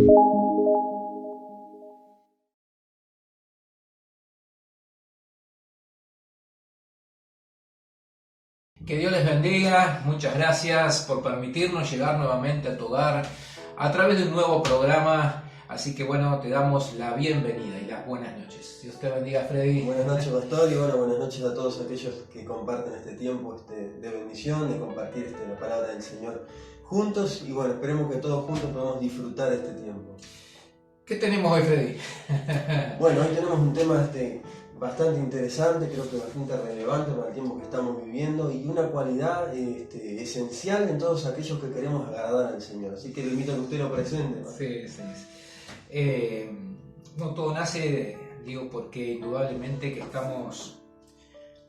Que Dios les bendiga, muchas gracias por permitirnos llegar nuevamente a tu hogar a través de un nuevo programa, así que bueno, te damos la bienvenida y las buenas noches. Dios te bendiga, Freddy. Buenas noches, pastor, y bueno, buenas noches a todos aquellos que comparten este tiempo de bendición, de compartir la palabra del Señor juntos, y bueno, esperemos que todos juntos podamos disfrutar este tiempo. ¿Qué tenemos hoy, Freddy? Bueno, hoy tenemos un tema bastante interesante, creo que bastante relevante para el tiempo que estamos viviendo, y una cualidad esencial en todos aquellos que queremos agradar al Señor. Así que le invito a que usted lo presente, ¿no? Sí. No, todo nace, digo, porque indudablemente que estamos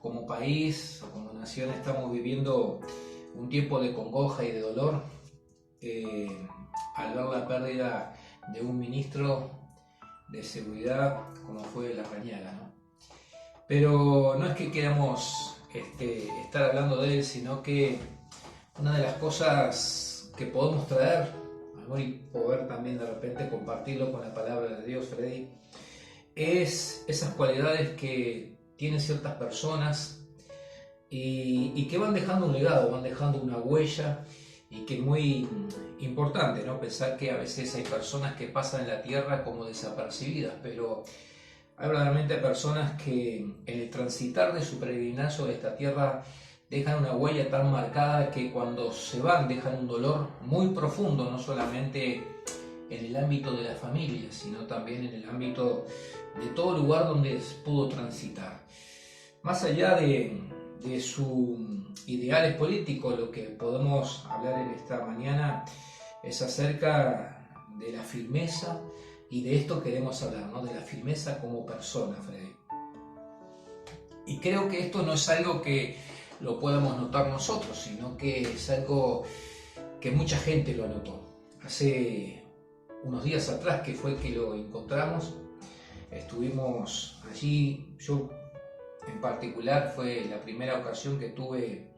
como país o como nación estamos viviendo un tiempo de congoja y de dolor al ver la pérdida de un ministro de seguridad como fue Larrañaga, ¿no? Pero no es que queramos estar hablando de él, sino que una de las cosas que podemos traer y poder también de repente compartirlo con la palabra de Dios, Freddy, es esas cualidades que tienen ciertas personas y que van dejando un legado, van dejando una huella, y que es muy importante, ¿no? Pensar que a veces hay personas que pasan en la tierra como desapercibidas, pero hay verdaderamente personas que en el transitar de su peregrinaje de esta tierra dejan una huella tan marcada que cuando se van dejan un dolor muy profundo, no solamente en el ámbito de la familia, sino también en el ámbito de todo lugar donde pudo transitar. Más allá de sus ideales políticos, lo que podemos hablar en esta mañana es acerca de la firmeza, y de esto queremos hablar, ¿no? De la firmeza como persona, Freddy. Y creo que esto no es algo que lo podamos notar nosotros, sino que es algo que mucha gente lo notó. Hace unos días atrás, que fue que lo encontramos, estuvimos allí. Yo en particular fue la primera ocasión que tuve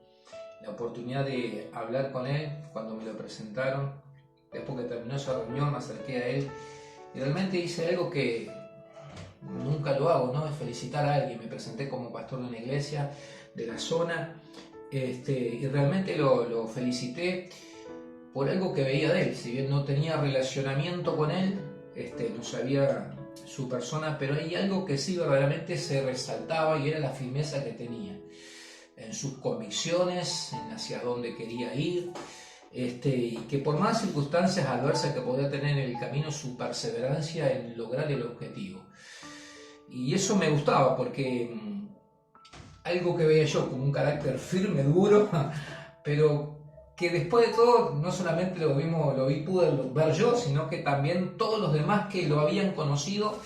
la oportunidad de hablar con él cuando me lo presentaron. Después que terminó esa reunión me acerqué a él y realmente hice algo que nunca lo hago, ¿no? Es felicitar a alguien. Me presenté como pastor de una iglesia de la zona, y realmente lo felicité por algo que veía de él. Si bien no tenía relacionamiento con él, no sabía su persona, pero hay algo que sí verdaderamente se resaltaba, y era la firmeza que tenía en sus convicciones, en hacia dónde quería ir, y que por más circunstancias adversas que podía tener en el camino, su perseverancia en lograr el objetivo. Y eso me gustaba, porque algo que veía yo como un carácter firme, duro, pero que después de todo no solamente pude ver yo, sino que también todos los demás que lo habían conocido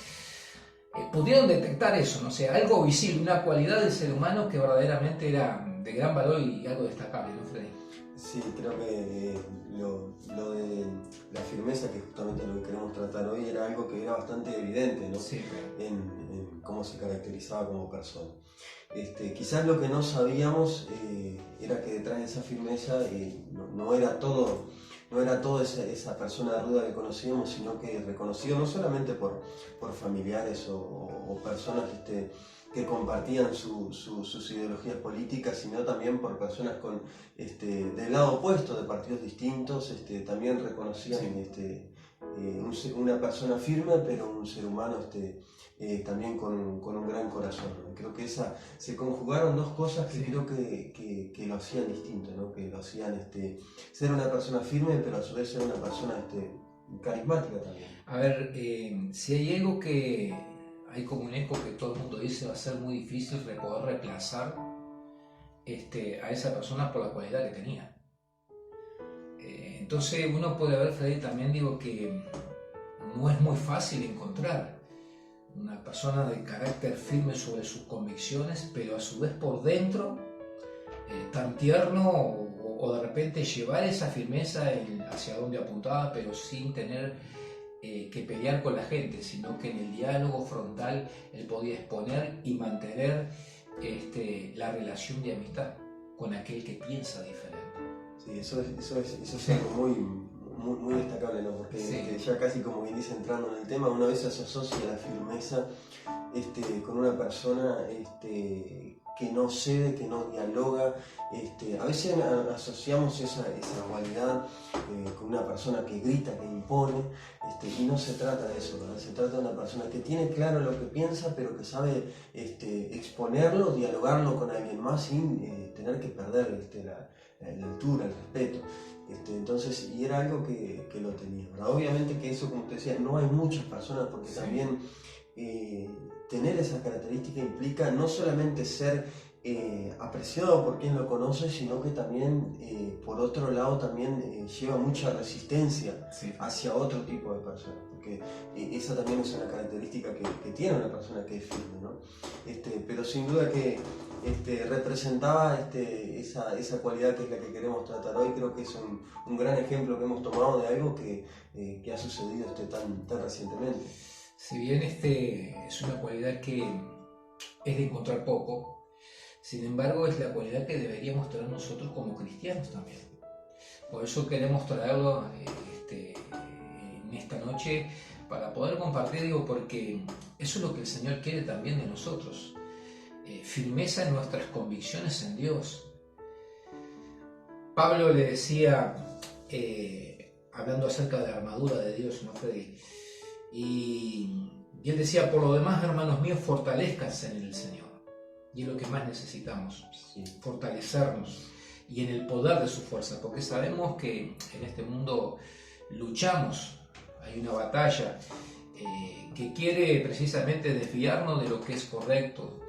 pudieron detectar eso, ¿no? O sea, algo visible, una cualidad del ser humano que verdaderamente era de gran valor y algo destacable, ¿no, Freddy? Sí, creo que lo de la firmeza, que justamente lo que queremos tratar hoy, era algo que era bastante evidente, ¿no? Sí. En cómo se caracterizaba como persona. Quizás lo que no sabíamos era que detrás de esa firmeza no era todo esa persona ruda que conocíamos, sino que reconocido no solamente por familiares o personas que compartían sus ideologías políticas, sino también por personas del lado opuesto, de partidos distintos, también reconocían una persona firme, pero un ser humano también con un gran corazón, ¿no? Creo que se conjugaron dos cosas que creo que lo hacían distinto, ¿no? Que lo hacían ser una persona firme, pero a su vez ser una persona carismática también. A ver, si hay algo que hay como un eco que todo el mundo dice, va a ser muy difícil poder reemplazar a esa persona por la cualidad que tenía. Entonces uno puede ver, Freddy, también digo que no es muy fácil encontrar una persona de carácter firme sobre sus convicciones, pero a su vez por dentro tan tierno, o de repente llevar esa firmeza hacia donde apuntaba, pero sin tener que pelear con la gente, sino que en el diálogo frontal él podía exponer y mantener la relación de amistad con aquel que piensa diferente. Sí, eso es algo muy, muy destacable, ¿no? Porque Sí. ya casi como bien dice, entrando en el tema, una vez se asocia la firmeza con una persona que no cede, que no dialoga. A veces asociamos esa cualidad con una persona que grita, que impone, y no se trata de eso, ¿verdad? Se trata de una persona que tiene claro lo que piensa, pero que sabe exponerlo, dialogarlo con alguien más sin tener que perder la altura, el respeto. Entonces, y era algo que lo tenía, ¿verdad? Obviamente que eso, como te decía, no hay muchas personas, porque Sí. también tener esa característica implica no solamente ser apreciado por quien lo conoce, sino que también, por otro lado, también lleva mucha resistencia Sí. hacia otro tipo de personas, porque esa también es una característica que tiene una persona que es firme, ¿no? Pero sin duda que representaba esa cualidad que es la que queremos tratar hoy. Creo que es un gran ejemplo que hemos tomado de algo que ha sucedido tan recientemente. Si bien es una cualidad que es de encontrar poco, sin embargo es la cualidad que deberíamos tener nosotros como cristianos también. Por eso queremos traerlo en esta noche para poder compartir, porque eso es lo que el Señor quiere también de nosotros. Firmeza en nuestras convicciones en Dios. Pablo le decía, hablando acerca de la armadura de Dios, ¿no, Freddy? Y él decía, por lo demás, hermanos míos, fortalezcanse en el Señor. Y es lo que más necesitamos, Sí. fortalecernos y en el poder de su fuerza, porque sabemos que en este mundo luchamos, hay una batalla que quiere precisamente desviarnos de lo que es correcto,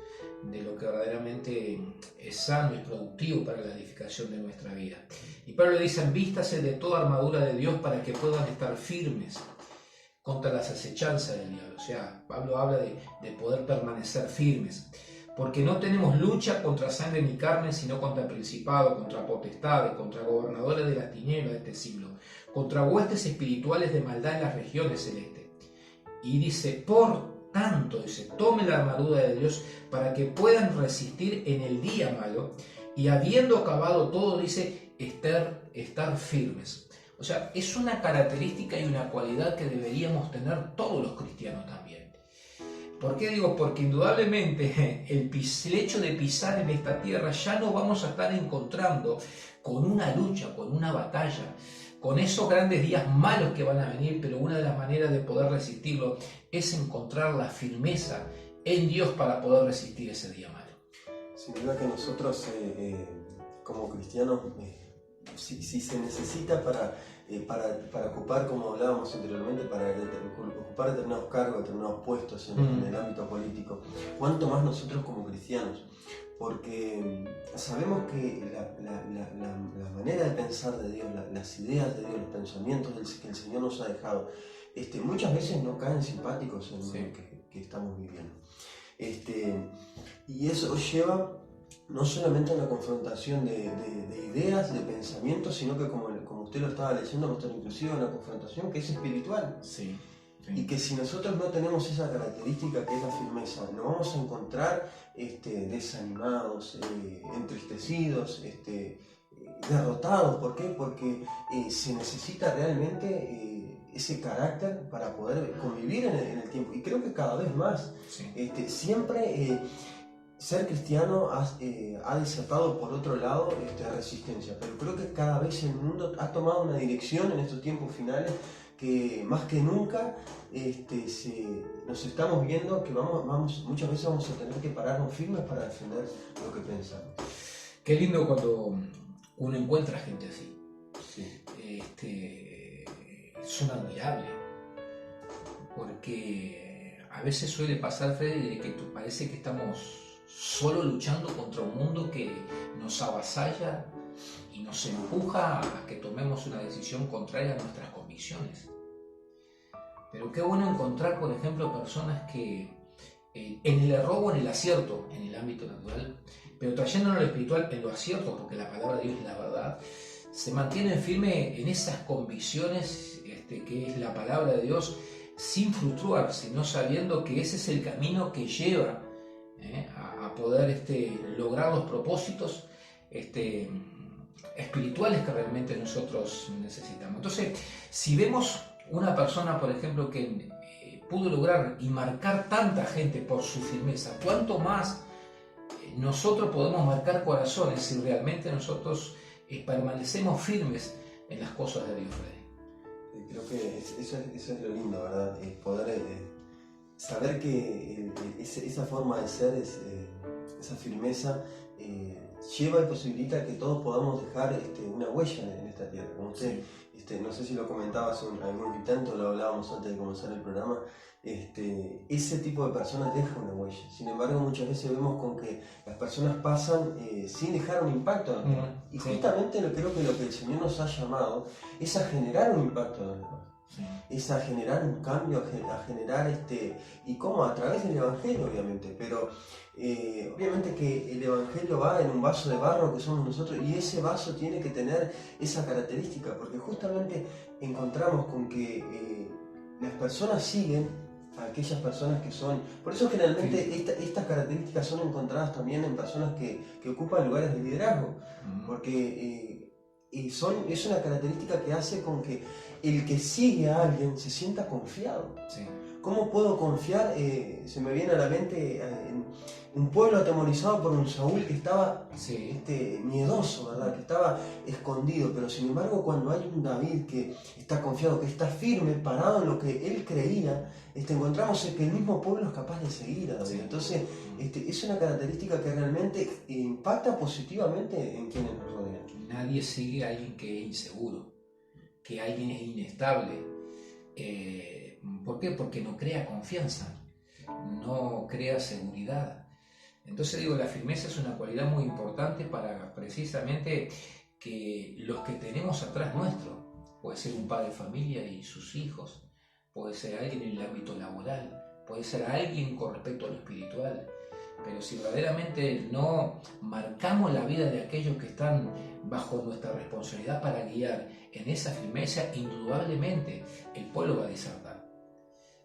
de lo que verdaderamente es sano y productivo para la edificación de nuestra vida. Y Pablo le dice, vístase de toda armadura de Dios para que puedan estar firmes contra las acechanzas del diablo. O sea, Pablo habla de poder permanecer firmes, porque no tenemos lucha contra sangre ni carne, sino contra principados, contra potestades, contra gobernadores de las tinieblas de este siglo, contra huestes espirituales de maldad en las regiones celestes. Y dice, por tanto, dice, tomen la armadura de Dios para que puedan resistir en el día malo, y habiendo acabado todo, dice, estar firmes. O sea, es una característica y una cualidad que deberíamos tener todos los cristianos también. ¿Por qué digo? Porque indudablemente el hecho de pisar en esta tierra ya no vamos a estar encontrando con una lucha, con una batalla, con esos grandes días malos que van a venir, pero una de las maneras de poder resistirlo es encontrar la firmeza en Dios para poder resistir ese día malo. Sin duda que nosotros como cristianos, si se necesita para ocupar, como hablábamos anteriormente, para ocupar determinados cargos, determinados puestos en el ámbito político, cuánto más nosotros como cristianos, porque sabemos que la manera de pensar de Dios, las ideas de Dios, los pensamientos que el Señor nos ha dejado, muchas veces no caen simpáticos en lo que estamos viviendo. Y eso lleva no solamente a una confrontación de ideas, de pensamientos, sino que como usted lo estaba leyendo, inclusive a una confrontación que es espiritual. Sí. Y que si nosotros no tenemos esa característica que es la firmeza, nos vamos a encontrar desanimados, entristecidos, derrotados. ¿Por qué? Porque se necesita realmente ese carácter para poder convivir en el tiempo. Y creo que cada vez más. Sí. Siempre ser cristiano ha desatado por otro lado resistencia, pero creo que cada vez el mundo ha tomado una dirección en estos tiempos finales que más que nunca nos estamos viendo que muchas veces vamos a tener que pararnos firmes para defender lo que pensamos. Qué lindo cuando uno encuentra gente así. Sí. Son admirables, porque a veces suele pasar, Freddy, de que parece que estamos solo luchando contra un mundo que nos avasalla y nos empuja a que tomemos una decisión contraria a nuestras convicciones. Pero qué bueno encontrar, por ejemplo, personas que en el error o en el acierto, en el ámbito natural, pero trayéndolo a lo espiritual, en lo acierto, porque la palabra de Dios es la verdad, se mantienen firmes en esas convicciones que es la palabra de Dios, sin fluctuar, sino sabiendo que ese es el camino que lleva a poder lograr los propósitos espirituales que realmente nosotros necesitamos. Entonces, si vemos una persona, por ejemplo, que pudo lograr y marcar tanta gente por su firmeza, ¿cuánto más nosotros podemos marcar corazones si realmente nosotros permanecemos firmes en las cosas de Dios, Freddy? Creo que eso es lo lindo, ¿verdad? Poder saber que esa forma de ser, esa firmeza, lleva y posibilita que todos podamos dejar una huella en esta tierra. Como usted, no sé si lo comentaba hace algún tanto, lo hablábamos antes de comenzar el programa, ese tipo de personas deja una huella. Sin embargo, muchas veces vemos con que las personas pasan sin dejar un impacto en los demás. Y justamente creo que lo que el Señor nos ha llamado es a generar un impacto en los demás. Es a generar un cambio, a generar y cómo, a través del Evangelio, obviamente, pero obviamente que el Evangelio va en un vaso de barro que somos nosotros, y ese vaso tiene que tener esa característica, porque justamente encontramos con que las personas siguen a aquellas personas que son, por eso generalmente estas características son encontradas también en personas que ocupan lugares de liderazgo, porque es una característica que hace con que el que sigue a alguien se sienta confiado. ¿Cómo puedo confiar? Se me viene a la mente un pueblo atemorizado por un Saúl que estaba miedoso, ¿verdad? Que estaba escondido, pero sin embargo cuando hay un David que está confiado, que está firme, parado en lo que él creía, encontramos que el mismo pueblo es capaz de seguir a David. Entonces es una característica que realmente impacta positivamente en quienes nos rodean. Nadie sigue a alguien que es inseguro, que alguien es inestable. ¿Por qué? Porque no crea confianza, no crea seguridad. Entonces digo, la firmeza es una cualidad muy importante para precisamente que los que tenemos atrás nuestro, puede ser un padre de familia y sus hijos, puede ser alguien en el ámbito laboral, puede ser alguien con respecto a lo espiritual, pero si verdaderamente no marcamos la vida de aquellos que están bajo nuestra responsabilidad para guiar en esa firmeza, indudablemente el pueblo va a desertar.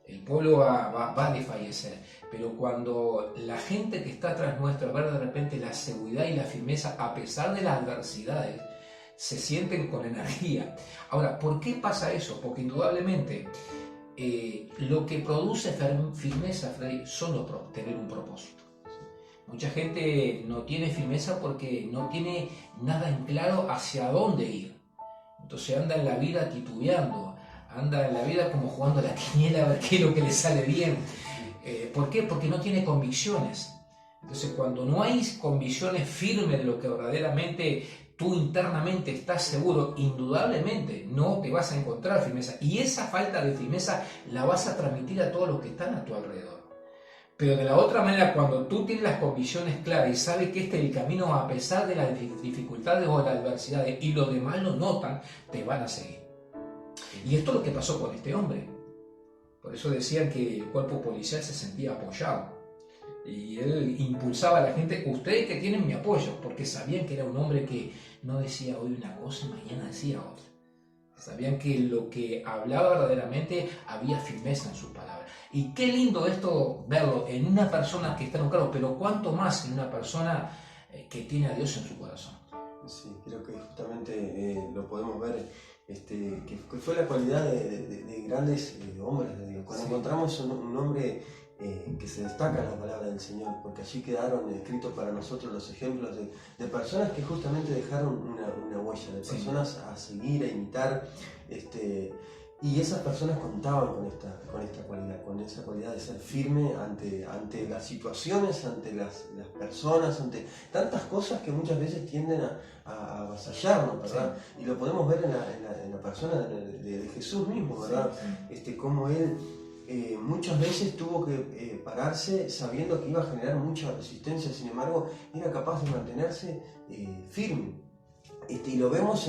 El pueblo va a desfallecer, pero cuando la gente que está atrás nuestro ve de repente la seguridad y la firmeza a pesar de las adversidades, se sienten con energía. Ahora, ¿por qué pasa eso? Porque indudablemente lo que produce firmeza, Freddy, solo tener un propósito. Mucha gente no tiene firmeza porque no tiene nada en claro hacia dónde ir. Entonces anda en la vida titubeando, anda en la vida como jugando a la quiniela a ver qué es lo que le sale bien. ¿Por qué? Porque no tiene convicciones. Entonces cuando no hay convicciones firmes de lo que verdaderamente tú internamente estás seguro, indudablemente no te vas a encontrar firmeza. Y esa falta de firmeza la vas a transmitir a todos los que están a tu alrededor. Pero de la otra manera, cuando tú tienes las convicciones claras y sabes que este es el camino a pesar de las dificultades o las adversidades y los demás lo notan, te van a seguir. Y esto es lo que pasó con este hombre. Por eso decían que el cuerpo policial se sentía apoyado. Y él impulsaba a la gente, ustedes que tienen mi apoyo, porque sabían que era un hombre que no decía hoy una cosa y mañana decía otra. Sabían que lo que hablaba verdaderamente había firmeza en sus palabras. Y qué lindo esto verlo en una persona que está en un cargo, pero cuánto más en una persona que tiene a Dios en su corazón. Sí, creo que justamente lo podemos ver, que fue la cualidad de grandes hombres de Dios. Cuando encontramos un hombre que se destaca en la palabra del Señor, porque allí quedaron escritos para nosotros los ejemplos de personas que justamente dejaron una huella, de personas a seguir, a imitar, y esas personas contaban con esta cualidad, con esa cualidad de ser firme ante las situaciones, ante las personas, ante tantas cosas que muchas veces tienden a avasallarnos, ¿verdad? Sí. Y lo podemos ver en la persona de Jesús mismo, ¿verdad? Sí. Cómo él muchas veces tuvo que pararse sabiendo que iba a generar mucha resistencia, sin embargo era capaz de mantenerse firme. Y lo vemos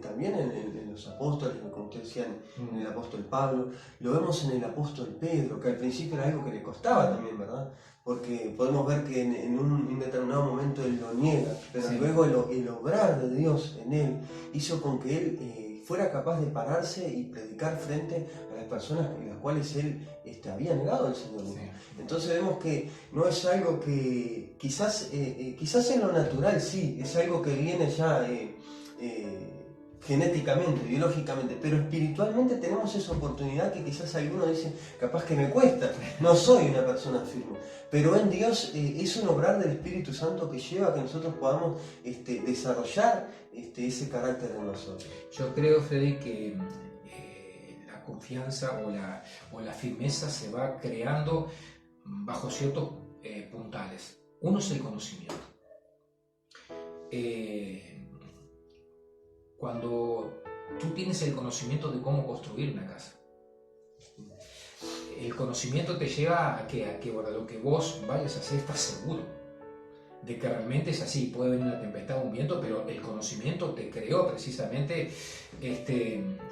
también en los apóstoles, como ustedes decían, en el apóstol Pablo, lo vemos en el apóstol Pedro, que al principio era algo que le costaba también, ¿verdad? Porque podemos ver que en un determinado momento él lo niega, pero luego el obrar de Dios en él hizo con que él fuera capaz de pararse y predicar frente a las personas en las cuales él había negado al Señor. Sí. Entonces vemos que no es algo que quizás en lo natural sí, es algo que viene ya genéticamente, biológicamente, pero espiritualmente tenemos esa oportunidad que quizás alguno dice, capaz que me cuesta, no soy una persona firme, pero en Dios es un obrar del Espíritu Santo que lleva a que nosotros podamos desarrollar ese carácter en nosotros. Yo creo, Freddy, que la confianza o la firmeza se va creando bajo ciertos puntales. Uno es el conocimiento. Cuando tú tienes el conocimiento de cómo construir una casa, el conocimiento te lleva a que bueno, lo que vos vayas a hacer estás seguro de que realmente es así. Puede venir una tempestad o un viento, pero el conocimiento te creó precisamente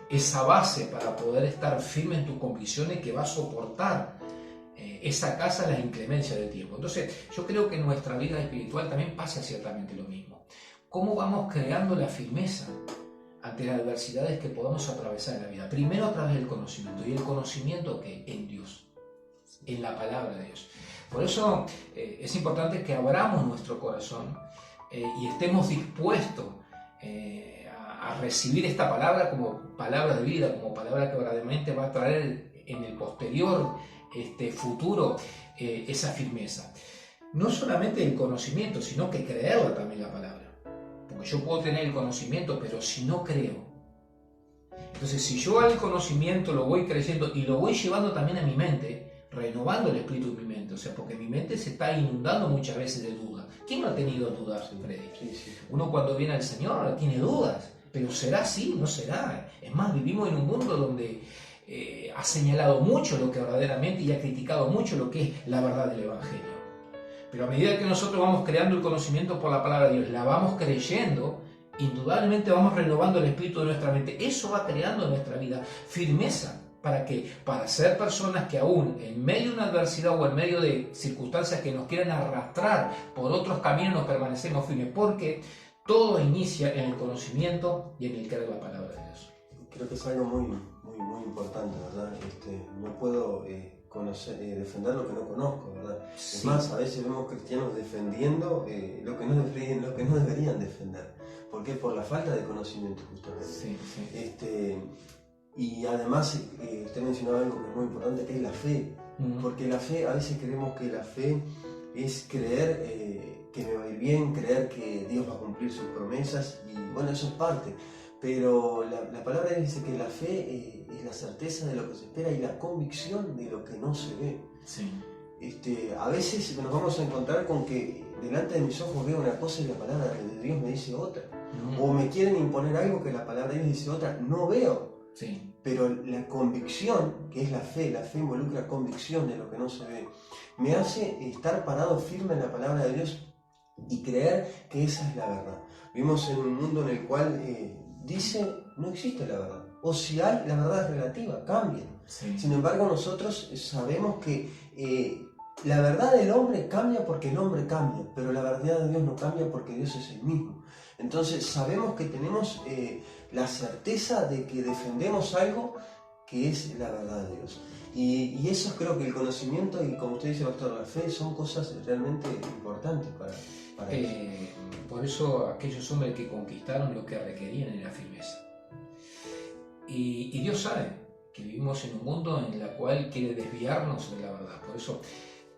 esa base para poder estar firme en tus convicciones, que va a soportar esa casa las inclemencias del tiempo. Entonces yo creo que en nuestra vida espiritual también pasa ciertamente lo mismo. ¿Cómo vamos creando la firmeza ante las adversidades que podamos atravesar en la vida? Primero a través del conocimiento. ¿Y el conocimiento qué? En Dios, en la palabra de Dios. Por eso es importante que abramos nuestro corazón y estemos dispuestos a recibir esta palabra como palabra de vida, como palabra que verdaderamente va a traer en el posterior futuro esa firmeza. No solamente el conocimiento, sino que creerla también la palabra. Porque yo puedo tener el conocimiento, pero si no creo. Entonces, si yo al conocimiento lo voy creyendo y lo voy llevando también a mi mente, renovando el espíritu de mi mente, o sea, porque mi mente se está inundando muchas veces de dudas. ¿Quién no ha tenido dudas, Freddy? Sí. Uno cuando viene al Señor tiene dudas, pero ¿será así? No será. Es más, vivimos en un mundo donde ha señalado mucho lo que verdaderamente y ha criticado mucho lo que es la verdad del Evangelio. Pero a medida que nosotros vamos creando el conocimiento por la palabra de Dios, la vamos creyendo, indudablemente vamos renovando el espíritu de nuestra mente. Eso va creando en nuestra vida firmeza. ¿Para qué? Para ser personas que aún en medio de una adversidad o en medio de circunstancias que nos quieran arrastrar por otros caminos, nos permanecemos firmes. Porque todo inicia en el conocimiento y en el creer la palabra de Dios. Creo que es algo muy importante, ¿verdad? No puedo defender lo que no conozco, ¿verdad? Sí. Es más, a veces vemos cristianos defendiendo lo que no deberían defender. ¿Por qué? Por la falta de conocimiento, justamente. Sí. Y además, usted mencionaba algo que es muy importante, que es la fe. Porque la fe, a veces creemos que la fe es creer que me va a ir bien, creer que Dios va a cumplir sus promesas, y bueno, eso es parte. Pero la palabra dice que la fe es la certeza de lo que se espera y la convicción de lo que no se ve. Sí. A veces nos vamos a encontrar con que delante de mis ojos veo una cosa y la palabra de Dios me dice otra. O me quieren imponer algo que la palabra de Dios dice otra, no veo. Sí. Pero la convicción, que es la fe involucra convicción de lo que no se ve, me hace estar parado firme en la palabra de Dios y creer que esa es la verdad. Vivimos en un mundo en el cual dice no existe la verdad, o si hay, la verdad es relativa, cambia. Sí. Sin embargo, nosotros sabemos que la verdad del hombre cambia porque el hombre cambia, pero la verdad de Dios no cambia porque Dios es el mismo. Entonces sabemos que tenemos la certeza de que defendemos algo que es la verdad de Dios. Y eso creo que el conocimiento y, como usted dice, pastor, la fe son cosas realmente importantes para eso. Por eso aquellos hombres que conquistaron lo que requerían era firmeza. Y Dios sabe que vivimos en un mundo en el cual quiere desviarnos de la verdad. Por eso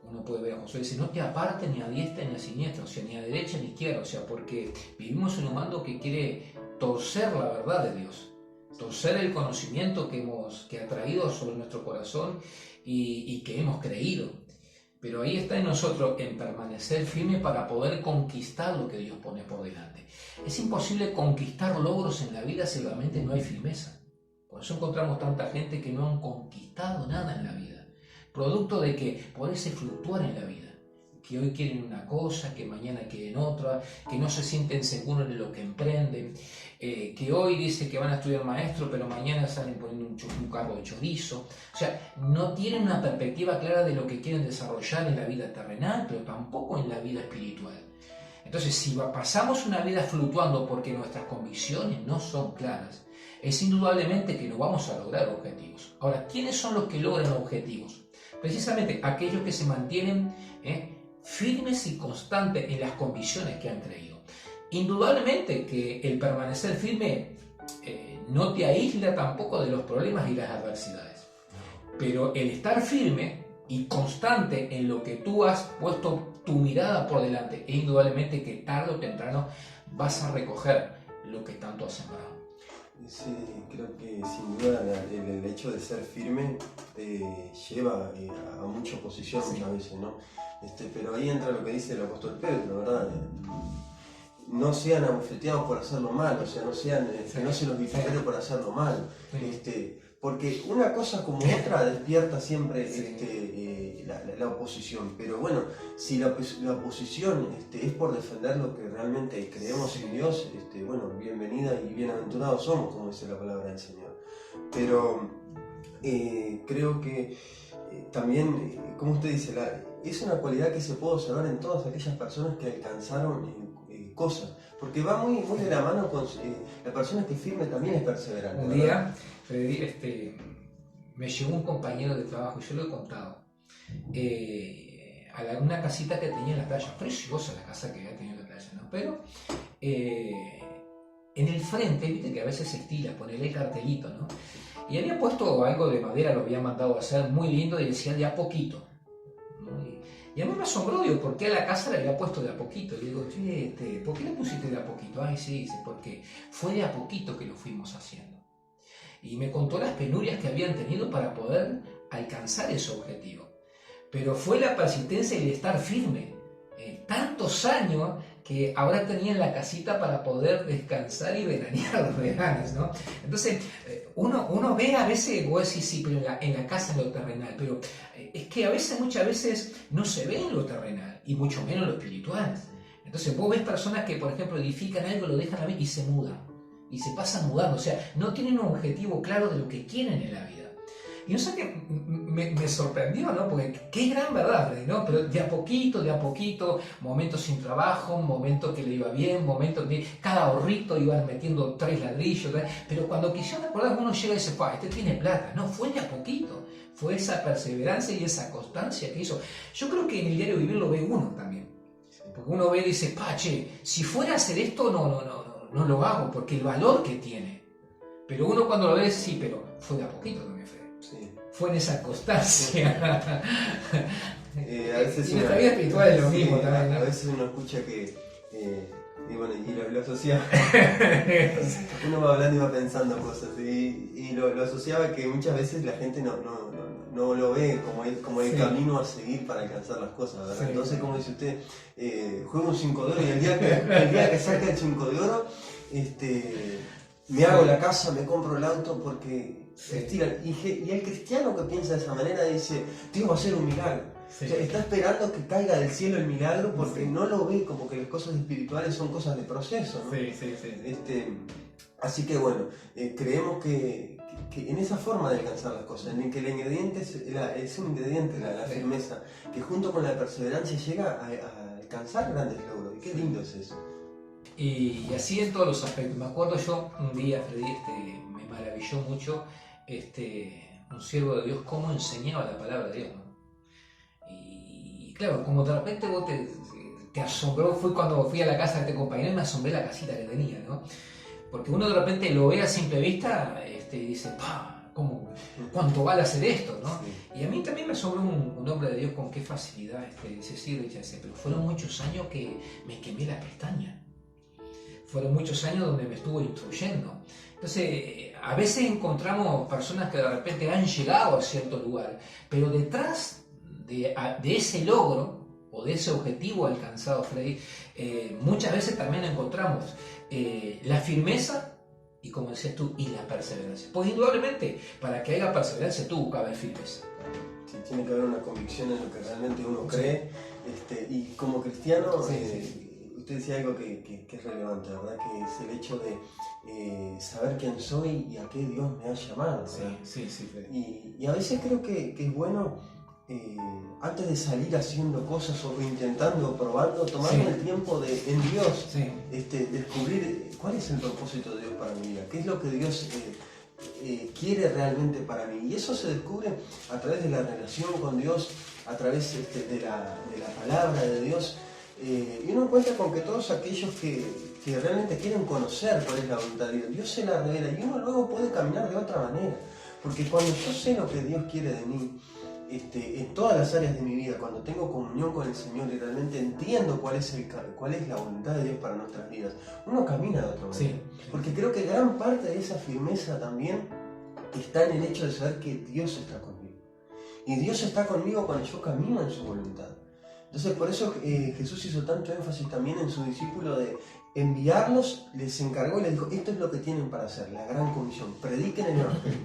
uno puede ver a Josué y decir, no te apartes ni a diestra ni a siniestra, o sea, ni a derecha ni a izquierda, o sea, porque vivimos en un mundo que quiere torcer la verdad de Dios, torcer el conocimiento que ha traído sobre nuestro corazón y que hemos creído. Pero ahí está en nosotros en permanecer firme para poder conquistar lo que Dios pone por delante. Es imposible conquistar logros en la vida si realmente no hay firmeza. Por eso encontramos tanta gente que no han conquistado nada en la vida. Producto de que poderse fluctuar en la vida. Que hoy quieren una cosa, que mañana quieren otra, que no se sienten seguros de lo que emprenden, que hoy dice que van a estudiar maestro, pero mañana salen poniendo un cargo de chorizo. O sea, no tienen una perspectiva clara de lo que quieren desarrollar en la vida terrenal, pero tampoco en la vida espiritual. Entonces, si pasamos una vida fluctuando porque nuestras convicciones no son claras, es indudablemente que no vamos a lograr objetivos. Ahora, ¿quiénes son los que logran objetivos? Precisamente aquellos que se mantienen firmes y constantes en las convicciones que han creído. Indudablemente que el permanecer firme no te aísla tampoco de los problemas y las adversidades, pero el estar firme y constante en lo que tú has puesto tu mirada por delante, es indudablemente que tarde o temprano vas a recoger lo que tanto has sembrado. Sí, creo que sin duda el hecho de ser firme lleva a mucha oposición muchas veces, ¿no? Pero ahí entra lo que dice el apóstol Pedro, ¿verdad? No sean abofeteados por hacerlo mal, o sea, no se los vitupere por hacerlo mal. Porque una cosa como otra despierta siempre la oposición. Pero bueno, si la oposición es por defender lo que realmente creemos en Dios, bueno, bienvenida y bienaventurados somos, como dice la palabra del Señor. Pero creo que también, como usted dice, es una cualidad que se puede observar en todas aquellas personas que alcanzaron cosas, porque va muy de la mano con la persona que es firme también es perseverante. Un día, Freddy, me llegó un compañero de trabajo, y yo lo he contado, a una casita que tenía en la playa, preciosa la casa que había tenido en la playa, ¿no? Pero en el frente, viste que a veces se estila, ponerle el cartelito, ¿no? Y había puesto algo de madera, lo había mandado a hacer muy lindo y decía de a poquito, ¿no? Y a mí me asombró, digo, ¿por qué a la casa le había puesto de a poquito? Y digo, che, ¿por qué le pusiste de a poquito? Ay, sí, porque fue de a poquito que lo fuimos haciendo. Y me contó las penurias que habían tenido para poder alcanzar ese objetivo. Pero fue la persistencia y el estar firme. Tantos años que ahora tenían la casita para poder descansar y veranear los veranos, ¿no? Entonces, uno ve a veces, vos decís, sí, pero en la casa, en lo terrenal, pero es que muchas veces no se ve en lo terrenal, y mucho menos en lo espiritual. Entonces, vos ves personas que, por ejemplo, edifican algo, lo dejan a ver y se mudan, y se pasan mudando, o sea, no tienen un objetivo claro de lo que quieren en la vida. Y no sé qué me sorprendió, ¿no? Porque qué gran verdad, ¿no? Pero de a poquito, momentos sin trabajo, momentos que le iba bien, momentos que cada ahorrito iban metiendo 3 ladrillos, ¿verdad? Pero cuando quisieron acordar, uno llega y dice, este tiene plata. No, fue de a poquito. Fue esa perseverancia y esa constancia que hizo. Yo creo que en el diario vivir lo ve uno también. Porque uno ve y dice, si fuera a hacer esto, no lo hago, porque el valor que tiene. Pero uno cuando lo ve, sí, pero fue de a poquito también, Fede. Sí. Fue en esa constancia. A veces y nuestra vida espiritual es lo mismo también, ¿no? A veces uno escucha que y lo asociaba. Uno va hablando y va pensando cosas y lo asociaba que muchas veces la gente no lo ve como el camino a seguir para alcanzar las cosas, ¿verdad? Sí. Entonces, como dice usted, juega un 5 de oro y el día que saca el 5 de oro, me hago la casa, me compro el auto porque estiran. Y el cristiano que piensa de esa manera dice, Dios va a hacer un milagro. Sí. O sea, está esperando que caiga del cielo el milagro porque no lo ve como que las cosas espirituales son cosas de proceso, ¿no? Sí. Así que bueno, creemos que en esa forma de alcanzar las cosas, en que el ingrediente es un ingrediente, la firmeza, que junto con la perseverancia llega a alcanzar grandes logros. Y qué lindo es eso. Y así en todos los aspectos. Me acuerdo yo un día, Freddy, me maravilló mucho un siervo de Dios cómo enseñaba la palabra de Dios, ¿no? Y claro, como de repente vos te asombró, fue cuando fui a la casa de este compañero y me asombré la casita que tenía, ¿no? Porque uno de repente lo ve a simple vista y dice, ¿cuánto vale hacer esto, no? Sí. Y a mí también me asombró un hombre de Dios con qué facilidad dice, sí, Richard, pero fueron muchos años que me quemé la pestaña. Fueron muchos años donde me estuvo instruyendo. Entonces, a veces encontramos personas que de repente han llegado a cierto lugar, pero detrás de ese logro o de ese objetivo alcanzado, Freddy, muchas veces también encontramos la firmeza y, como decías tú, y la perseverancia. Pues indudablemente, para que haya perseverancia, tuvo que haber firmeza. Sí, tiene que haber una convicción en lo que realmente uno cree. Y como cristiano, usted decía algo que es relevante, ¿verdad? Que es el hecho de saber quién soy y a qué Dios me ha llamado, ¿verdad? Sí. Freddy. Y a veces creo que es bueno antes de salir haciendo cosas o intentando o probando, tomarme el tiempo de en Dios descubrir cuál es el propósito de Dios para mi vida, qué es lo que Dios quiere realmente para mí. Y eso se descubre a través de la relación con Dios, a través de la palabra de Dios. Y uno encuentra con que todos aquellos que realmente quieren conocer cuál es la voluntad de Dios, Dios se la revela y uno luego puede caminar de otra manera. Porque cuando yo sé lo que Dios quiere de mí, en todas las áreas de mi vida, cuando tengo comunión con el Señor y realmente entiendo cuál es la voluntad de Dios para nuestras vidas, uno camina de otra manera. Sí. Porque creo que gran parte de esa firmeza también está en el hecho de saber que Dios está conmigo. Y Dios está conmigo cuando yo camino en su voluntad. Entonces por eso Jesús hizo tanto énfasis también en su discípulo de enviarlos, les encargó y les dijo, esto es lo que tienen para hacer, la gran comisión, prediquen el Evangelio.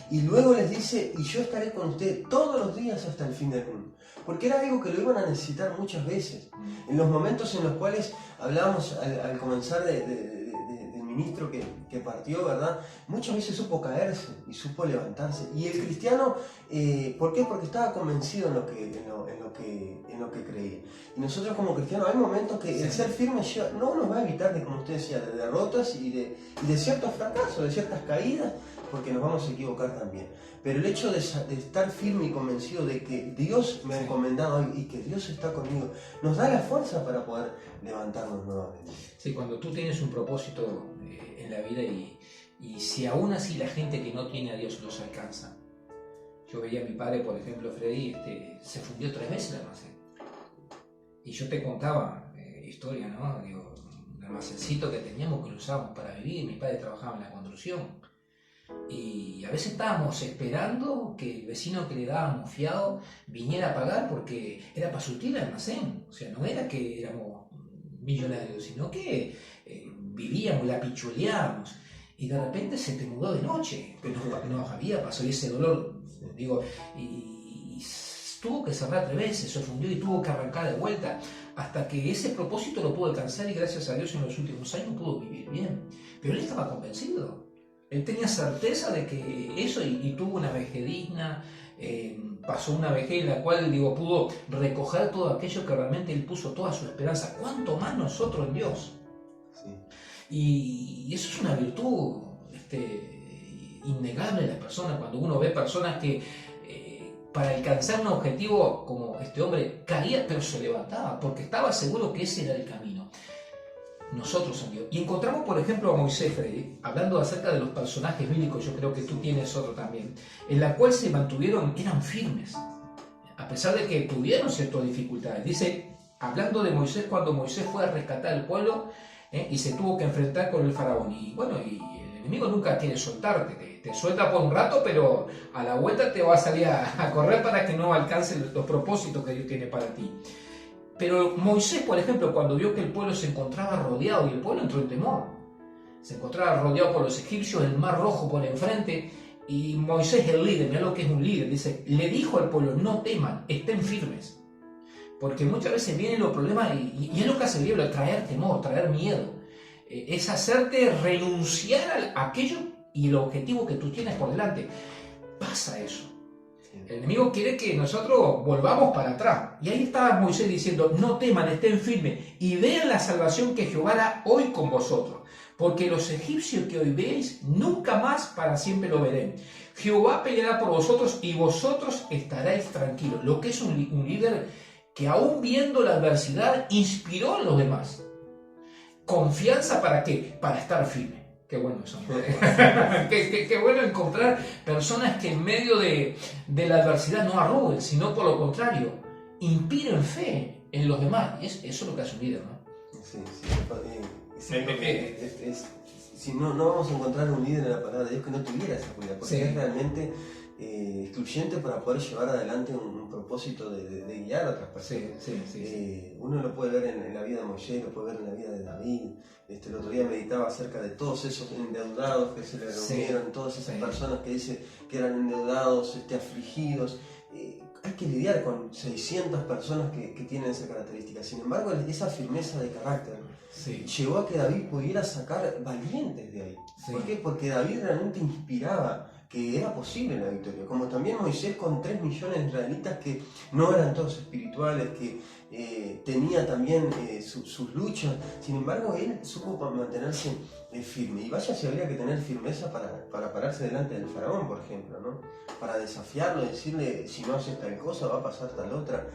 Y luego les dice, y yo estaré con ustedes todos los días hasta el fin del mundo. Porque era algo que lo iban a necesitar muchas veces. En los momentos en los cuales hablábamos al comenzar del ministro que partió, ¿verdad? Muchas veces supo caerse y supo levantarse. Y el cristiano, ¿por qué? Porque estaba convencido en lo que creía. Y nosotros como cristianos hay momentos que el ser firme no nos va a evitar de, como usted decía, de derrotas y de ciertos fracasos, de ciertas caídas, porque nos vamos a equivocar también. Pero el hecho de estar firme y convencido de que Dios me ha encomendado y que Dios está conmigo, nos da la fuerza para poder levantarnos nuevamente. Sí, cuando tú tienes un propósito en la vida y si aún así la gente que no tiene a Dios los alcanza. Yo veía a mi padre, por ejemplo, Freddy, se fundió 3 veces el almacén. Y yo te contaba historia, ¿no? Digo, un almacencito que teníamos que lo usábamos para vivir. Mi padre trabajaba en la construcción. Y a veces estábamos esperando que el vecino que le dábamos fiado viniera a pagar porque era para surtir el almacén. O sea, no era que éramos millonarios, sino que vivíamos, la pichuleábamos. Y de repente se te mudó de noche, pero nos había pasado ese dolor, digo, y tuvo que cerrar 3 veces, se fundió y tuvo que arrancar de vuelta, hasta que ese propósito lo pudo alcanzar y gracias a Dios en los últimos años pudo vivir bien. Pero él estaba convencido, él tenía certeza de que eso y tuvo una vejez digna, pasó una vejez en la cual, digo, pudo recoger todo aquello que realmente él puso toda su esperanza, cuánto más nosotros en Dios. Sí. Y eso es una virtud innegable de las personas. Cuando uno ve personas que para alcanzar un objetivo como este hombre caía pero se levantaba porque estaba seguro que ese era el camino. Nosotros en Dios. Y encontramos por ejemplo a Moisés, Freddy, hablando acerca de los personajes bíblicos, yo creo que tú tienes otro también, en la cual se mantuvieron, eran firmes, a pesar de que tuvieron ciertas dificultades. Dice, hablando de Moisés, cuando Moisés fue a rescatar al pueblo, y se tuvo que enfrentar con el faraón. Y bueno, y el enemigo nunca quiere soltarte, te suelta por un rato, pero a la vuelta te va a salir a correr para que no alcance los propósitos que Dios tiene para ti. Pero Moisés, por ejemplo, cuando vio que el pueblo se encontraba rodeado, y el pueblo entró en temor, se encontraba rodeado por los egipcios, el mar rojo por enfrente, y Moisés, el líder, mira lo que es un líder, dice, le dijo al pueblo, no teman, estén firmes. Porque muchas veces vienen los problemas y es lo que hace el diablo, traer temor, traer miedo. Es hacerte renunciar a aquello y el objetivo que tú tienes por delante. Pasa eso. El enemigo quiere que nosotros volvamos para atrás. Y ahí estaba Moisés diciendo, no teman, estén firmes y vean la salvación que Jehová hará hoy con vosotros. Porque los egipcios que hoy veis, nunca más para siempre lo verán. Jehová peleará por vosotros y vosotros estaréis tranquilos. Lo que es un líder que aún viendo la adversidad inspiró a los demás. ¿Confianza para qué? Para estar firme. Qué bueno eso. Qué bueno encontrar personas que en medio de la adversidad no arruguen, sino por lo contrario, inspiren fe en los demás. Eso es lo que hace un líder, ¿no? Sí. Si no vamos a encontrar un líder en la palabra de Dios que no tuviera esa cualidad, porque es realmente excluyente para poder llevar adelante un propósito de guiar a otras personas. Sí. Uno lo puede ver en la vida de Moisés, lo puede ver en la vida de David. El otro día meditaba acerca de todos esos endeudados que se le reunieron, todas esas personas que dice que eran endeudados, afligidos. Hay que lidiar con 600 personas que tienen esa característica. Sin embargo, esa firmeza de carácter llevó a que David pudiera sacar valientes de ahí. ¿Por qué? Porque David realmente inspiraba que era posible la victoria, como también Moisés con 3 millones de israelitas que no eran todos espirituales, que tenía también sus luchas. Sin embargo, él supo mantenerse firme. Y vaya si habría que tener firmeza para pararse delante del faraón, por ejemplo, ¿no? Para desafiarlo, decirle, si no haces tal cosa, va a pasar tal otra.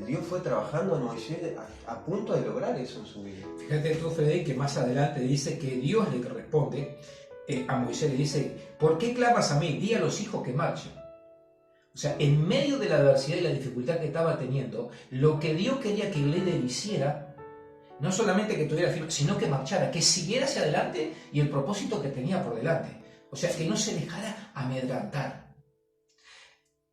Dios fue trabajando en Moisés a punto de lograr eso en su vida. Fíjate tú, Freddy, que más adelante dice que Dios le responde a Moisés, le dice: ¿por qué clamas a mí? Di a los hijos que marchen. O sea, en medio de la adversidad y la dificultad que estaba teniendo, lo que Dios quería que el líder hiciera, no solamente que tuviera firme, sino que marchara, que siguiera hacia adelante y el propósito que tenía por delante. O sea, que no se dejara amedrentar.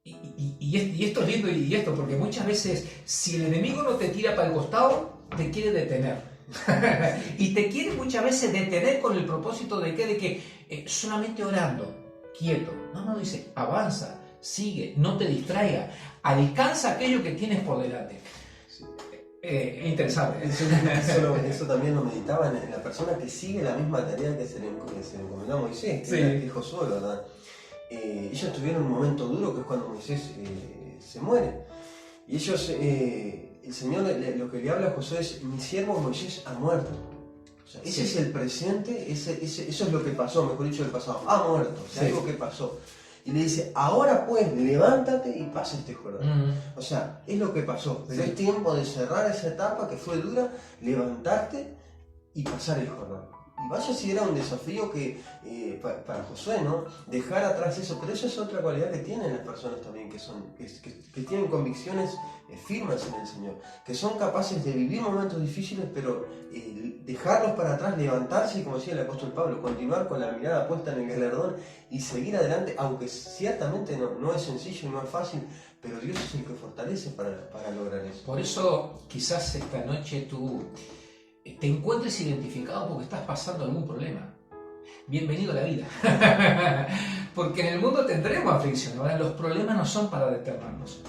Y esto es lindo y esto, porque muchas veces, si el enemigo no te tira para el costado, te quiere detener. Y te quiere muchas veces detener con el propósito de que solamente orando, quieto. No, dice, avanza, sigue, no te distraiga, alcanza aquello que tienes por delante. Sí. Interesante. Eso también lo meditaba en la persona que sigue la misma tarea que se le encomendó a Moisés, que es Josué, ¿verdad? Ellos tuvieron un momento duro, que es cuando Moisés se muere. Y ellos, el Señor lo que le habla a Josué es: mi siervo Moisés ha muerto. O sea, ese es el presente, eso es lo que pasó, mejor dicho, el pasado. Ha muerto, o sea, algo que pasó. Y le dice: ahora pues, levántate y pasa este Jordán. O sea, es lo que pasó. Pero es tiempo de cerrar esa etapa que fue dura, levantarte y pasar el Jordán. Y vaya si era un desafío para Josué, ¿no? Dejar atrás eso. Pero eso es otra cualidad que tienen las personas también, que tienen convicciones firmes en el Señor, que son capaces de vivir momentos difíciles, pero dejarlos para atrás, levantarse y, como decía el apóstol Pablo, continuar con la mirada puesta en el galardón y seguir adelante, aunque ciertamente no es sencillo y no es fácil, pero Dios es el que fortalece para lograr eso. Por eso quizás esta noche tú te encuentres identificado porque estás pasando algún problema. Bienvenido a la vida. Porque en el mundo tendremos aflicción. Ahora, los problemas no son para detenernos.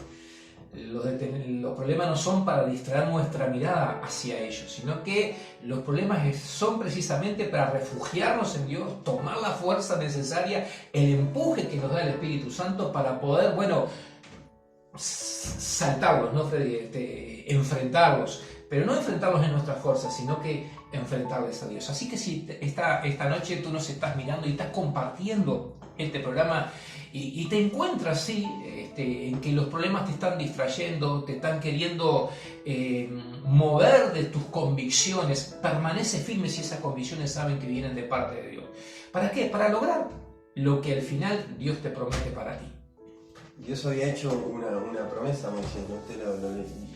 Los problemas no son para distraer nuestra mirada hacia ellos, sino que los problemas son precisamente para refugiarnos en Dios, tomar la fuerza necesaria, el empuje que nos da el Espíritu Santo para poder, saltarlos, ¿no, Freddy? Enfrentarlos. Pero no enfrentarlos en nuestras fuerzas, sino que enfrentarles a Dios. Así que si esta noche tú nos estás mirando y estás compartiendo este programa y te encuentras, sí, en que los problemas te están distrayendo, te están queriendo mover de tus convicciones, permanece firme si esas convicciones saben que vienen de parte de Dios. ¿Para qué? Para lograr lo que al final Dios te promete para ti. Dios había hecho una promesa a Moisés, ¿no?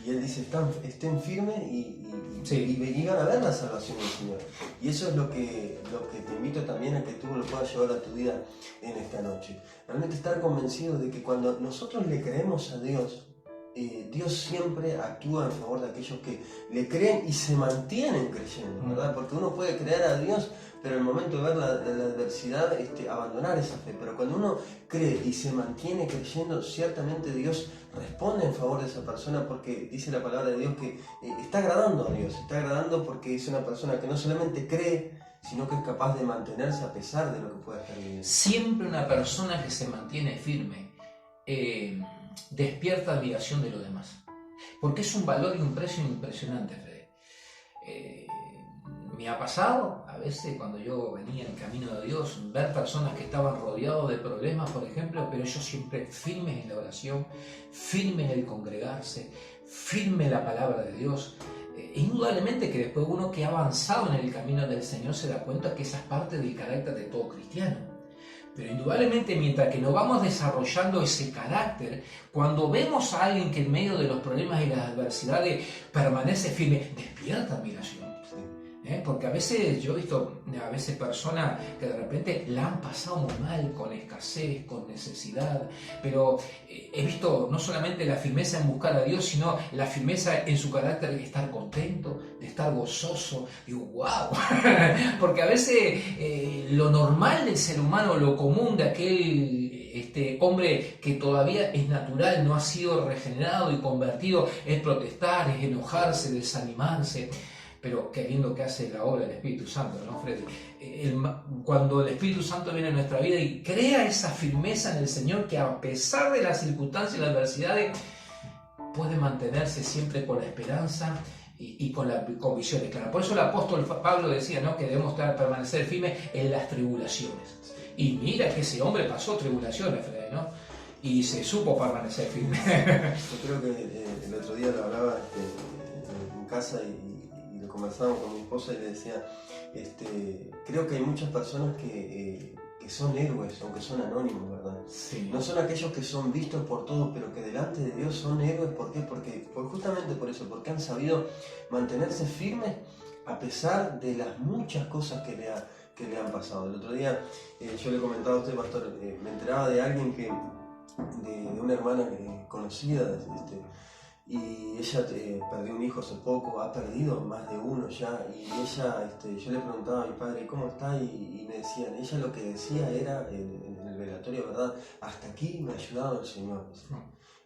Y él dice: estén firmes y iban a ver la salvación del Señor. Y eso es lo que te invito también a que tú lo puedas llevar a tu vida en esta noche. Realmente estar convencido de que cuando nosotros le creemos a Dios, Dios siempre actúa en favor de aquellos que le creen y se mantienen creyendo, ¿verdad? Porque uno puede creer a Dios, pero en el momento de ver la adversidad, abandonar esa fe. Pero cuando uno cree y se mantiene creyendo, ciertamente Dios responde en favor de esa persona, porque dice la palabra de Dios que está agradando a Dios, está agradando porque es una persona que no solamente cree, sino que es capaz de mantenerse a pesar de lo que pueda estar viviendo. Siempre una persona que se mantiene firme despierta admiración de los demás, porque es un valor y un precio impresionante, Fede. Me ha pasado a veces cuando yo venía en el camino de Dios ver personas que estaban rodeados de problemas, por ejemplo, pero ellos siempre firmes en la oración, firmes en el congregarse, firmes en la palabra de Dios. Indudablemente que después uno que ha avanzado en el camino del Señor se da cuenta que esa es parte del carácter de todo cristiano. Pero indudablemente mientras que nos vamos desarrollando ese carácter, cuando vemos a alguien que en medio de los problemas y las adversidades permanece firme, despierta admiración. Porque a veces yo he visto personas que de repente la han pasado muy mal, con escasez, con necesidad, pero he visto no solamente la firmeza en buscar a Dios, sino la firmeza en su carácter de estar contento, de estar gozoso. Digo, wow, porque a veces lo normal del ser humano, lo común de aquel hombre que todavía es natural, no ha sido regenerado y convertido, es protestar, es enojarse, desanimarse. pero qué lindo que hace la obra del Espíritu Santo, ¿no, Freddy? Cuando el Espíritu Santo viene a nuestra vida y crea esa firmeza en el Señor, que a pesar de las circunstancias y las adversidades, puede mantenerse siempre con la esperanza y con las convicciones claras. Por eso el apóstol Pablo decía, ¿no?, que debemos permanecer firmes en las tribulaciones. Y mira que ese hombre pasó tribulaciones, Freddy, ¿no? Y se supo permanecer firme. Yo creo que el otro día lo hablaba en casa y lo conversábamos con mi esposa y le decía, creo que hay muchas personas que son héroes, aunque son anónimos, ¿verdad? Sí. No son aquellos que son vistos por todos, pero que delante de Dios son héroes. ¿Por qué? Justamente por eso, porque han sabido mantenerse firmes a pesar de las muchas cosas que le han pasado. El otro día yo le comentaba a usted, pastor, me enteraba de alguien de una hermana conocida, y ella perdió un hijo hace poco, ha perdido más de uno ya, y ella, yo le preguntaba a mi padre cómo está, y me decían, ella lo que decía era en el velatorio, ¿verdad? Hasta aquí me ha ayudado el Señor.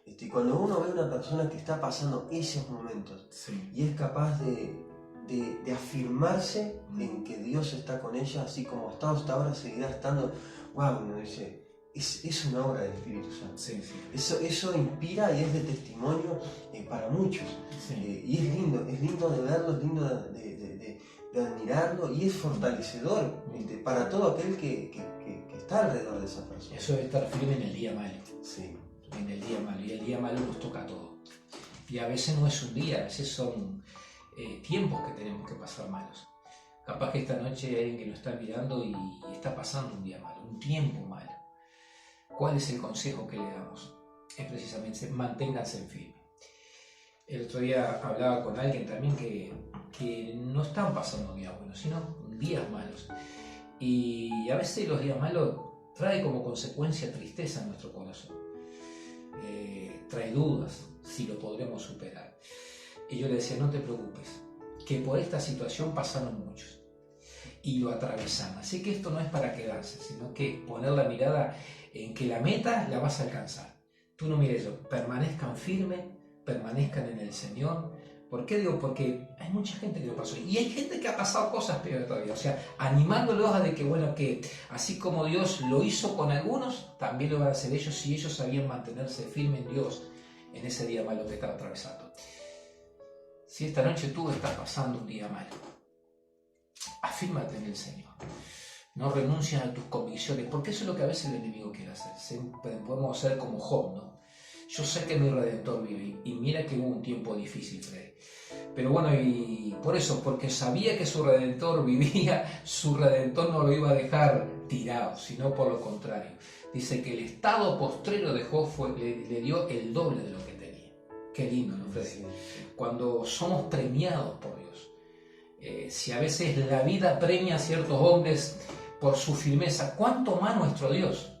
Y cuando uno ve a una persona que está pasando esos momentos, sí, y es capaz de afirmarse en que Dios está con ella, así como hasta ahora seguirá estando, wow, uno dice, es una obra del Espíritu Santo. Sí, sí. Eso inspira y es de testimonio para muchos. Sí. Y es lindo de verlo, es lindo de admirarlo, y es fortalecedor para todo aquel que está alrededor de esa persona. Eso es estar firme en el día malo. Sí. En el día malo, y el día malo nos toca a todos. Y a veces no es un día, a veces son tiempos que tenemos que pasar malos. Capaz que esta noche hay alguien que nos está mirando y está pasando un día malo, un tiempo malo. ¿Cuál es el consejo que le damos? Es precisamente manténganse en firme. El otro día hablaba con alguien también que no están pasando días buenos, sino días malos. Y a veces los días malos traen como consecuencia tristeza en nuestro corazón. Trae dudas si lo podremos superar. Y yo le decía, no te preocupes, que por esta situación pasaron muchos y lo atravesaron. Así que esto no es para quedarse, sino que poner la mirada en que la meta la vas a alcanzar. Tú no mires eso, permanezcan firmes, permanezcan en el Señor. ¿Por qué digo? Porque hay mucha gente que lo pasó y hay gente que ha pasado cosas peores todavía. O sea, animándolos a de que, bueno, que así como Dios lo hizo con algunos, también lo van a hacer ellos si ellos sabían mantenerse firmes en Dios en ese día malo que estaba atravesando. Si esta noche tú estás pasando un día malo, afírmate en el Señor. No renuncies a tus convicciones, porque eso es lo que a veces el enemigo quiere hacer. Podemos ser como Job, ¿no? Yo sé que mi Redentor vive, y mira que hubo un tiempo difícil, Freddy. Pero bueno, y por eso, porque sabía que su Redentor vivía, su Redentor no lo iba a dejar tirado, sino por lo contrario. Dice que el estado postrero de Job le dio el doble de lo que tenía. Qué lindo, ¿no, Freddy? Sí. Cuando somos premiados por Dios. Si a veces la vida premia a ciertos hombres por su firmeza, ¿cuánto más nuestro Dios?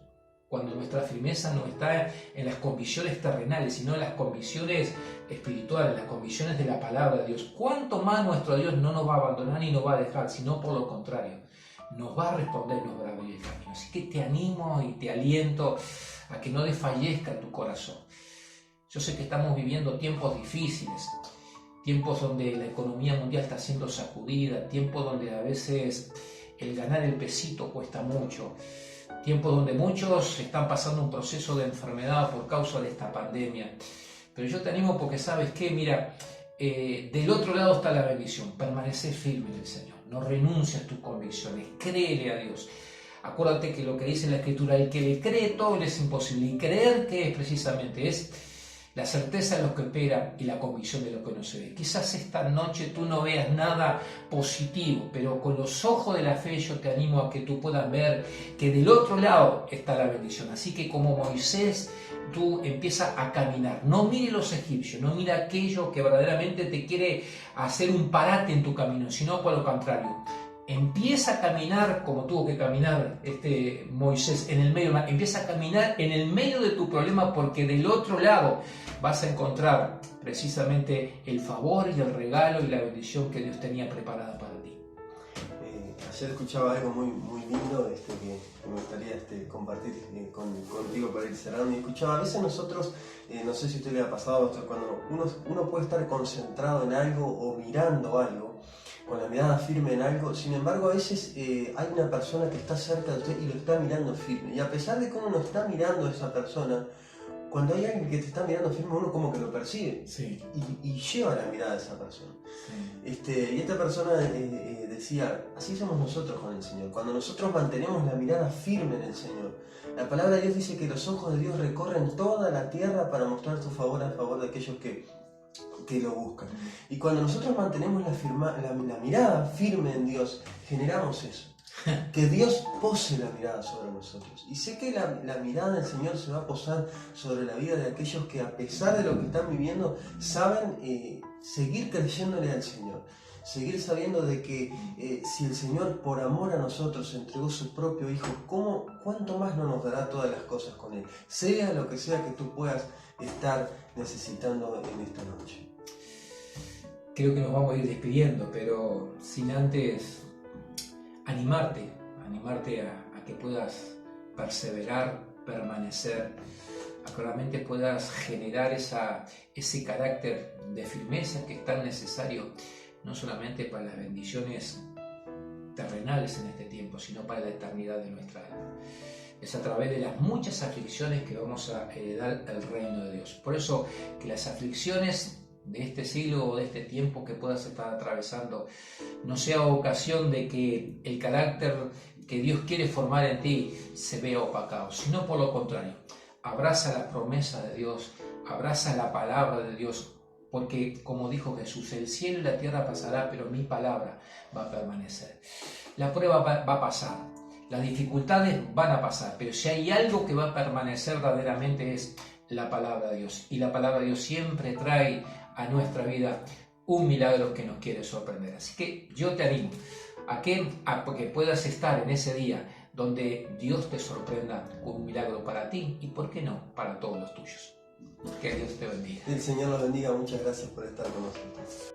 Cuando nuestra firmeza no está en las convicciones terrenales, sino en las convicciones espirituales, las convicciones de la palabra de Dios. ¿Cuánto más nuestro Dios no nos va a abandonar ni nos va a dejar, sino por lo contrario? Nos va a responder, nos va a abrir el camino. Así que te animo y te aliento a que no desfallezca tu corazón. Yo sé que estamos viviendo tiempos difíciles, tiempos donde la economía mundial está siendo sacudida, tiempos donde a veces el ganar el pesito cuesta mucho, tiempos donde muchos están pasando un proceso de enfermedad por causa de esta pandemia. Pero yo te animo porque sabes que, mira, del otro lado está la bendición. Permanece firme en el Señor, no renuncies a tus convicciones, créele a Dios. Acuérdate que lo que dice la Escritura, el que le cree todo le es imposible. Y creer, ¿qué es precisamente? Es la certeza de lo que espera y la convicción de lo que no se ve. Quizás esta noche tú no veas nada positivo, pero con los ojos de la fe yo te animo a que tú puedas ver que del otro lado está la bendición. Así que como Moisés, tú empiezas a caminar. No mire los egipcios, no mire aquello que verdaderamente te quiere hacer un parate en tu camino, sino por lo contrario. Empieza a caminar como tuvo que caminar Moisés en el medio, empieza a caminar en el medio de tu problema, porque del otro lado vas a encontrar precisamente el favor y el regalo y la bendición que Dios tenía preparada para ti. Ayer escuchaba algo muy lindo que me gustaría compartir contigo para ir cerrando. Y escuchaba, a veces nosotros, no sé si a usted le ha pasado, cuando uno puede estar concentrado en algo o mirando algo, con la mirada firme en algo. Sin embargo, a veces hay una persona que está cerca de usted y lo está mirando firme. Y a pesar de cómo uno está mirando a esa persona, cuando hay alguien que te está mirando firme, uno como que lo percibe. Sí. Y lleva la mirada de esa persona. Sí. Y esta persona decía, así somos nosotros con el Señor. Cuando nosotros mantenemos la mirada firme en el Señor, la palabra de Dios dice que los ojos de Dios recorren toda la tierra para mostrar su favor a favor de aquellos que lo buscan. Y cuando nosotros mantenemos la mirada firme en Dios, generamos eso. Que Dios pose la mirada sobre nosotros. Y sé que la mirada del Señor se va a posar sobre la vida de aquellos que, a pesar de lo que están viviendo, saben seguir creyéndole al Señor. Seguir sabiendo de que si el Señor por amor a nosotros entregó su propio Hijo, ¿cuánto más no nos dará todas las cosas con Él? Sea lo que sea que tú puedas estar necesitando en esta noche. Creo que nos vamos a ir despidiendo, pero sin antes animarte a que puedas perseverar, permanecer, a que realmente puedas generar ese carácter de firmeza que es tan necesario, no solamente para las bendiciones terrenales en este tiempo, sino para la eternidad de nuestra alma. Es a través de las muchas aflicciones que vamos a heredar el reino de Dios. Por eso, que las aflicciones de este siglo o de este tiempo que puedas estar atravesando no sea ocasión de que el carácter que Dios quiere formar en ti se vea opacado, sino por lo contrario, abraza la promesa de Dios, abraza la palabra de Dios, porque como dijo Jesús, el cielo y la tierra pasará, pero mi palabra va a permanecer. La prueba va a pasar, las dificultades van a pasar, pero si hay algo que va a permanecer verdaderamente es la palabra de Dios. Y la palabra de Dios siempre trae a nuestra vida un milagro que nos quiere sorprender. Así que yo te animo a que puedas estar en ese día donde Dios te sorprenda con un milagro para ti y, ¿por qué no?, para todos los tuyos. Que Dios te bendiga. El Señor los bendiga. Muchas gracias por estar con nosotros.